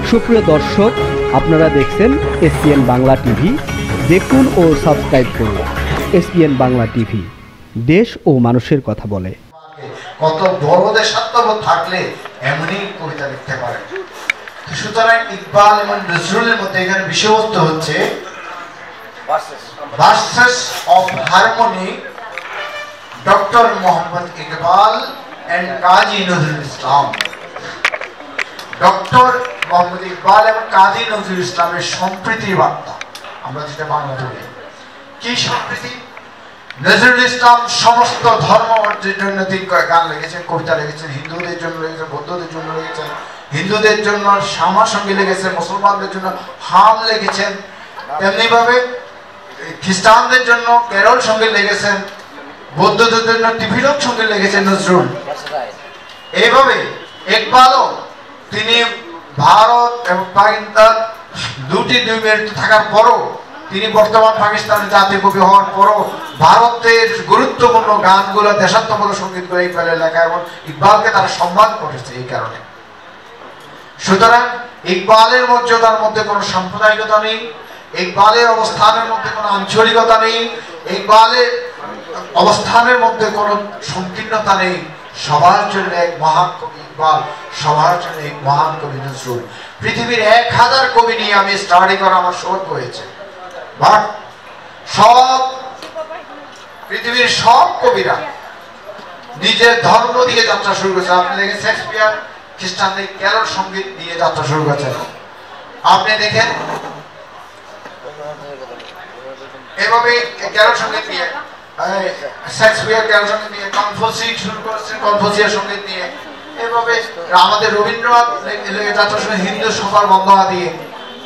সুপ্রিয় দর্শক, আপনারা দেখছেন এসপিএন বাংলা টিভি। দেখুন ও সাবস্ক্রাইব করুন এসপিএন বাংলা টিভি, দেশ ও মানুষের কথা বলে। কত বড় দেশাত্মবোধ থাকলে এমনই কবিতা লিখতে পারে। সুতরাং ইকবাল এবং নজরুলের মধ্যে এখানে বিষয়বস্তু হচ্ছে verses of harmony, doctor Mohammad Iqbal and Kazi Nazrul Islam. Doctor Mohammad Iqbal এবং কাজী নজরুল ইসলামের সম্প্রীতির বার্তা, আমরা যেটা বাংলা বলি। কি সম্প্রীতি? নজরুল ইসলাম সমস্ত ধর্মের জন্য তিনি গান লিখেছেন, কবিতা লিখেছেন। হিন্দুদের জন্য লিখেছেন, বৌদ্ধদের জন্য লিখেছেন, হিন্দুদের জন্য শ্যামা সঙ্গী লিখেছেন, মুসলমানদের জন্য হাম লিখেছেন। তেমনি ভাবে খ্রিস্টানদের জন্য কেরল সঙ্গীত লিখেছেন, বৌদ্ধদের জন্য ত্রিভিলক সঙ্গীত লিখেছেন নজরুল। এইভাবে ইকবালও তিনি ভারত এবং পাকিস্তান দুই মিনিট থাকার পরও, তিনি বর্তমান পাকিস্তানের জাতীয় কবি হওয়ার পরও ভারতের গুরুত্বপূর্ণ গানগুলো, দেশাত্মবোধক সঙ্গীতগুলো ইকবালের লেখা, এবং ইকবালকে তারা সম্মান করেছে এই কারণে। সুতরাং ইকবালের মর্যাদার মধ্যে কোনো সাম্প্রদায়িকতা নেই, ইকবালের অবস্থানের মধ্যে কোনো আঞ্চলিকতা নেই, ইকবালের অবস্থানের মধ্যে কোনো সংকীর্ণতা নেই। সবার জন্য এক মহান কবি ইকবাল, সবার জন্য এক মহান কবি নজরুল। পৃথিবীর 1000 কবি নিয়ে আমি স্টাডি করা আমার সৌভাগ্য হয়েছে, বাট পৃথিবীর সব কবিরা নিজের ধর্ম দিয়ে যাত্রা শুরু করেছে। আপনি দেখেন শেক্সপিয়ার খ্রিস্টানদের কেরল সঙ্গীত দিয়ে যাত্রা শুরু করেছেন। আপনি দেখেন এভাবে কেরল সঙ্গীত নিয়ে শেক্সপিয়ার কেরল সঙ্গীত নিয়ে, কনফুসিয়াস শুরু করেছেন কনফুসিয়াস সঙ্গীত নিয়ে। এভাবে আমাদের রবীন্দ্রনাথ যাত্রা শুরু হিন্দু সবার বন্দনা দিয়ে।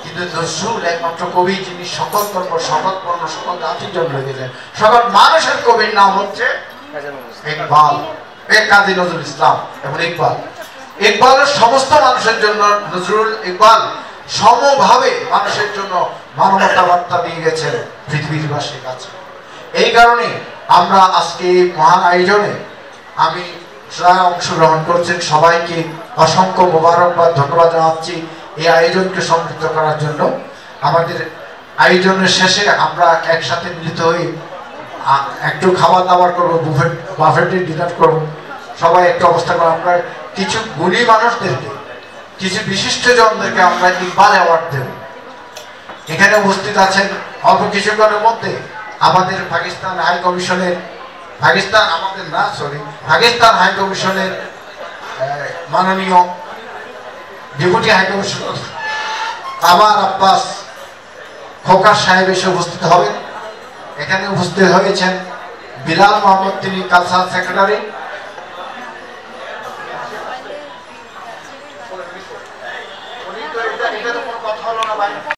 কিন্তু নজরুল একমাত্র কবি যিনি সকল ধর্ম, সকল বর্ণ, সকল জাতির জন্য লিখেছেন। সকল মানুষের কবির নাম হচ্ছে ইকবাল, কাজী নজরুল ইসলাম এবং ইকবাল। ইকবালের সমস্ত মানুষের জন্য নজরুল ইকবাল সমভাবে মানুষের জন্য মানবতা বার্তা দিয়ে গেছেন পৃথিবীবাসীর কাছে। এই কারণে আমরা আজকে মহান আয়োজনে আমি যারা অংশগ্রহণ করছেন সবাইকে অসংখ্য মোবারকবাদ, ধন্যবাদ জানাচ্ছি এই আয়োজনকে সমৃদ্ধ করার জন্য। আমাদের আয়োজনের শেষে আমরা একসাথে মিলিত হয়ে একটু খাবার দাবার করবো, বাফেটে ডিনার করবো। সবাই একটু অবস্থা করবো। আমরা কিছু গুণী মানুষদেরকে, কিছু বিশিষ্ট জনদেরকে আমরা ইকবাল অ্যাওয়ার্ড দেব। এখানে উপস্থিত আছেন অল্প কিছুক্ষণের মধ্যে আমাদের পাকিস্তান হাই কমিশনের, পাকিস্তান হাই কমিশনের মাননীয় ডেপুটি হাই কমিশনার কামার আব্বাস খোকার সাহেব এসে উপস্থিত হবেন। এখানে উপস্থিত হয়েছেন বিলাল মোহাম্মদ, তিনি কালচারাল সেক্রেটারি।